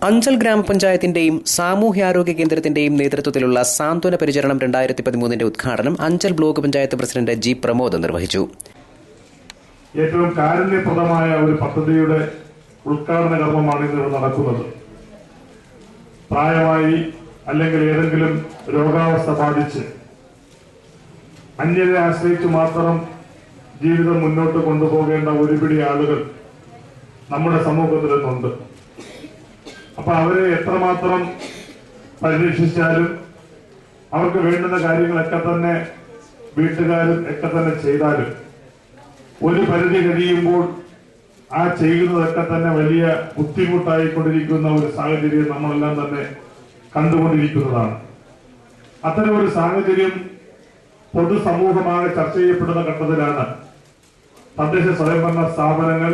അഞ്ചൽ ഗ്രാമപഞ്ചായത്തിന്റെയും സാമൂഹ്യാരോഗ്യ കേന്ദ്രത്തിന്റെയും നേതൃത്വത്തിലുള്ള സാന്ത്വന പരിചരണം 2013 ഉദ്ഘാടനം Anchal block panchayat president G Pramod നിർവഹിച്ചു. ഏറ്റവും കാരുണ്യപ്രദമായ ഒരു പദ്ധതിയുടെ ഉദ്ഘാടന കർമ്മമാണ് ഇന്ന് നടക്കുന്നത്. പ്രായമായി അല്ലെങ്കിൽ ഏതെങ്കിലും രോഗാവസ്ഥ ബാധിച്ച് അന്യരെ ആശ്രയിച്ചു മാത്രം ജീവിതം മുന്നോട്ട് കൊണ്ടുപോകേണ്ട ഒരുപിടി ആളുകൾ നമ്മുടെ സമൂഹത്തിൽ നിന്നുണ്ട്. അപ്പൊ അവരെ എത്രമാത്രം പരിരക്ഷിച്ചാലും അവർക്ക് വേണ്ടുന്ന കാര്യങ്ങളൊക്കെ തന്നെ വീട്ടുകാരും ഒക്കെ തന്നെ ചെയ്താലും ഒരു പരിധി കഴിയുമ്പോൾ ആ ചെയ്യുന്നതൊക്കെ തന്നെ വലിയ ബുദ്ധിമുട്ടായിക്കൊണ്ടിരിക്കുന്ന ഒരു സാഹചര്യം നമ്മളെല്ലാം തന്നെ കണ്ടുകൊണ്ടിരിക്കുന്നതാണ്. അത്തരം ഒരു സാഹചര്യം പൊതുസമൂഹമാകെ ചർച്ച ചെയ്യപ്പെടുന്ന ഘട്ടത്തിലാണ് തദ്ദേശ സ്വയംഭരണ സ്ഥാപനങ്ങൾ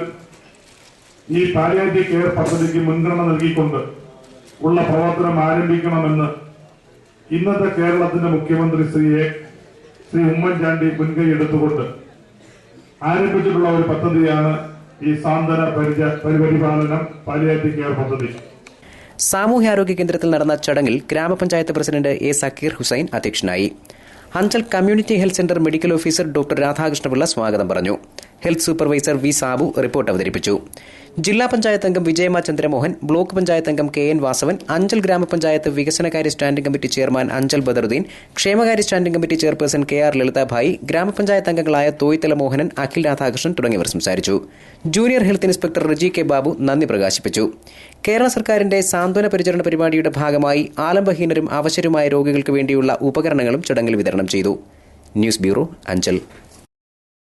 ഈ പാലിയേറ്റീവ് കെയർ പദ്ധതിക്ക് മുൻഗണന നൽകിക്കൊണ്ട് ഉള്ള പ്രവർത്തനം ആരംഭിക്കണമെന്ന് ഇന്നത്തെ കേരളത്തിന്റെ മുഖ്യമന്ത്രി ശ്രീ ഉമ്മൻചാണ്ടി മുൻകൈ എടുത്തുകൊണ്ട് ആരംഭിച്ചിട്ടുള്ള ഒരു പദ്ധതിയാണ് ഈ സാന്ത്വന പരിപാലനം പാലിയേറ്റീവ് കെയർ പദ്ധതി. സാമൂഹ്യാരോഗ്യ കേന്ദ്രത്തിൽ നടന്ന ചടങ്ങിൽ ഗ്രാമപഞ്ചായത്ത് പ്രസിഡന്റ് എ സക്കീർ ഹുസൈൻ അധ്യക്ഷനായി. Anchal community health centre medical officer doctor Radhakrishnapillai സ്വാഗതം പറഞ്ഞു. Health supervisor V Sabu report അവതരിപ്പിച്ചു. ജില്ലാ പഞ്ചായത്ത് അംഗം വിജയമ്മ ചന്ദ്രമോഹൻ, ബ്ലോക്ക് പഞ്ചായത്ത് അംഗം കെ എൻ വാസവൻ, അഞ്ചൽ ഗ്രാമപഞ്ചായത്ത് വികസനകാര്യ standing committee chairman Anchal Badaruddin, ക്ഷേമകാര്യ standing committee chairperson K R Lalithabai, ഗ്രാമപഞ്ചായത്ത് അംഗങ്ങളായ തോയ്ത്തല മോഹനൻ, അഖിൽ രാധാകൃഷ്ണൻ തുടങ്ങിയവർ സംസാരിച്ചു. Junior health inspector Riji K Babu നന്ദി പ്രകാശിപ്പിച്ചു. കേരള സർക്കാരിന്റെ സാന്ത്വന പരിചരണ പരിപാടിയുടെ ഭാഗമായി ആലംബഹീനരും അവശരുമായ രോഗികൾക്ക് വേണ്ടിയുള്ള ഉപകരണങ്ങളും ചടങ്ങിൽ വിതരണം ചെയ്തു. News bureau, Anchal.